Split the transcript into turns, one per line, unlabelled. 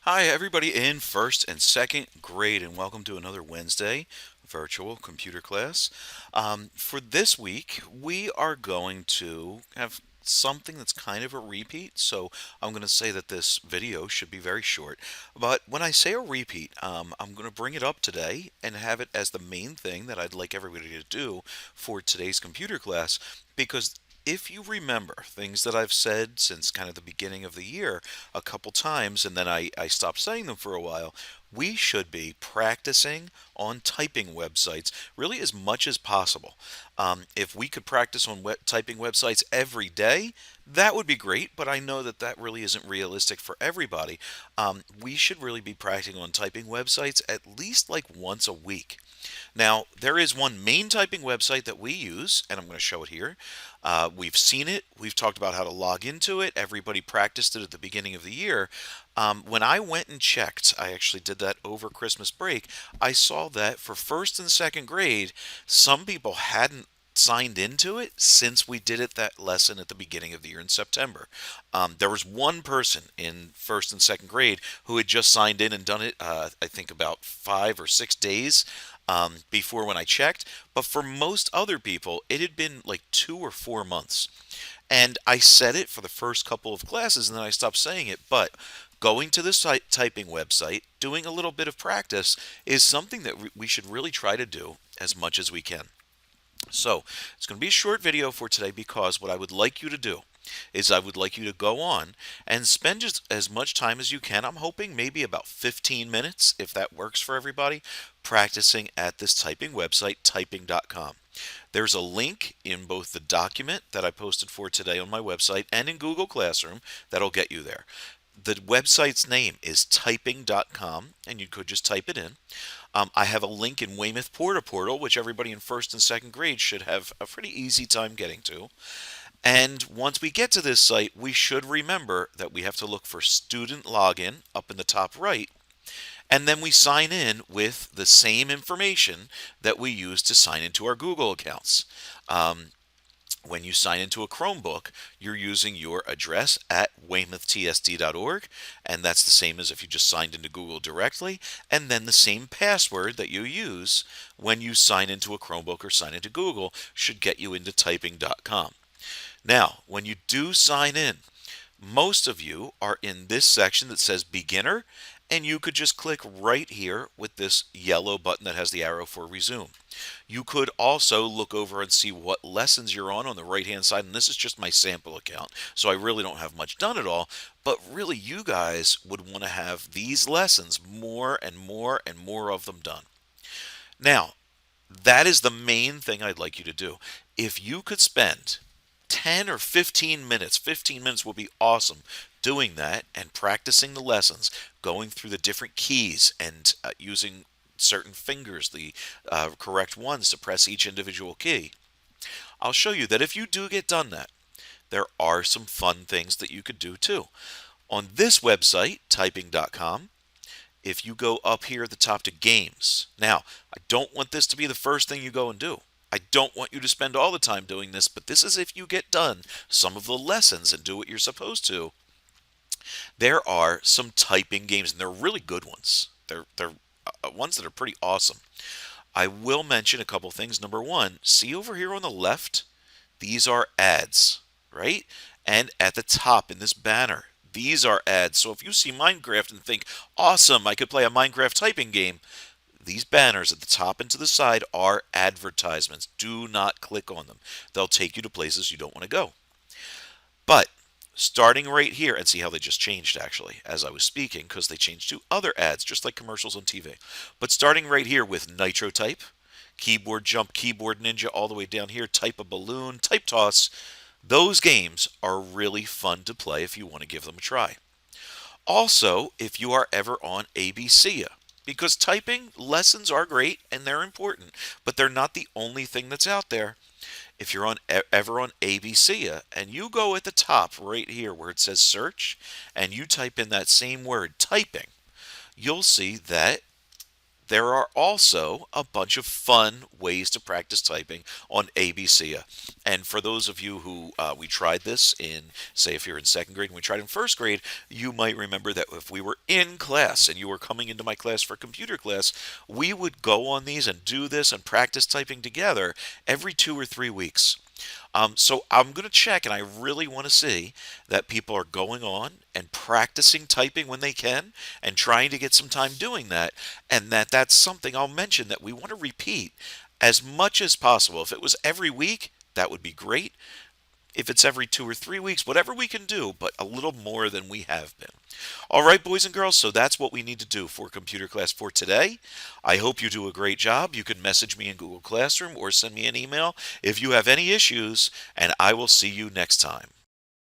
Hi, everybody in first and second grade, and welcome to another Wednesday virtual computer class. For this week, we are going to have something that's kind of a repeat, so I'm going to say that this video should be very short. But when I say a repeat, I'm going to bring it up today and have it as the main thing that I'd like everybody to do for today's computer class, because if you remember things that I've said since kind of the beginning of the year a couple times, and then I stopped saying them for a while, we should be practicing on typing websites really as much as possible. If we could practice on typing websites every day, that would be great, but I know that that really isn't realistic for everybody. We should really be practicing on typing websites at least like once a week. Now, there is one main typing website that we use, and I'm going to show it here. We've seen it. We've talked about how to log into it. Everybody practiced it at the beginning of the year. When I went and checked, I actually did that over Christmas break. I saw that for first and second grade, some people hadn't signed into it since we did it that lesson at the beginning of the year in September. There was one person in first and second grade who had just signed in and done it, I think about 5 or 6 days before when I checked. But for most other people, it had been like 2 or 4 months. And I said it for the first couple of classes and then I stopped saying it. But going to this typing website, doing a little bit of practice is something that we should really try to do as much as we can. So it's going to be a short video for today because what I would like you to do is I would like you to go on and spend just as much time as you can. I'm hoping maybe about 15 minutes, if that works for everybody, practicing at this typing website, typing.com. There's a link in both the document that I posted for today on my website and in Google Classroom that'll get you there. The website's name is typing.com, and you could just type it in. I have a link in Weymouth Portal, which everybody in first and second grade should have a pretty easy time getting to. And once we get to this site, we should remember that we have to look for student login up in the top right. And then we sign in with the same information that we use to sign into our Google accounts. When you sign into a Chromebook, you're using your address at weymouthtsd.org, and that's the same as if you just signed into Google directly, and then the same password that you use when you sign into a Chromebook or sign into Google should get you into typing.com. Now, when you do sign in, most of you are in this section that says beginner, and you could just click right here with this yellow button that has the arrow for resume. You could also look over and see what lessons you're on the right hand side, and this is just my sample account, so I really don't have much done at all, but really you guys would want to have these lessons more and more and more of them done. Now, that is the main thing I'd like you to do. If you could spend 10 or 15 minutes, 15 minutes will be awesome, doing that and practicing the lessons, going through the different keys and using certain fingers, the correct ones to press each individual key. I'll show you that if you do get done that, there are some fun things that you could do too. On this website, typing.com, if you go up here at the top to games. Now, I don't want this to be the first thing you go and do. I don't want you to spend all the time doing this, but this is if you get done some of the lessons and do what you're supposed to. There are some typing games, and they're really good ones. They're ones that are pretty awesome. I will mention a couple things. Number one, see over here on the left, these are ads, right? And at the top in this banner, these are ads. So if you see Minecraft and think, awesome, I could play a Minecraft typing game, these banners at the top and to the side are advertisements. Do not click on them. They'll take you to places you don't want to go. But starting right here, and see how they just changed actually as I was speaking, because they changed to other ads, just like commercials on TV. But starting right here with Nitro Type, Keyboard Jump, Keyboard Ninja, all the way down here, Type a Balloon, Type Toss, those games are really fun to play if you want to give them a try. Also, if you are ever on ABC, because typing lessons are great and they're important, but they're not the only thing that's out there. If you're on ever on ABC and you go at the top right here where it says search and you type in that same word, typing, you'll see that there are also a bunch of fun ways to practice typing on ABC. And for those of you who we tried this in, say, if you're in second grade and we tried in first grade, you might remember that if we were in class and you were coming into my class for computer class, we would go on these and do this and practice typing together every 2 or 3 weeks. So I'm going to check, and I really want to see that people are going on and practicing typing when they can and trying to get some time doing that, and that's something I'll mention that we want to repeat as much as possible. If it was every week, that would be great. If it's every 2 or 3 weeks, whatever we can do, but a little more than we have been. All right, boys and girls, so that's what we need to do for computer class for today. I hope you do a great job. You can message me in Google Classroom or send me an email if you have any issues, and I will see you next time.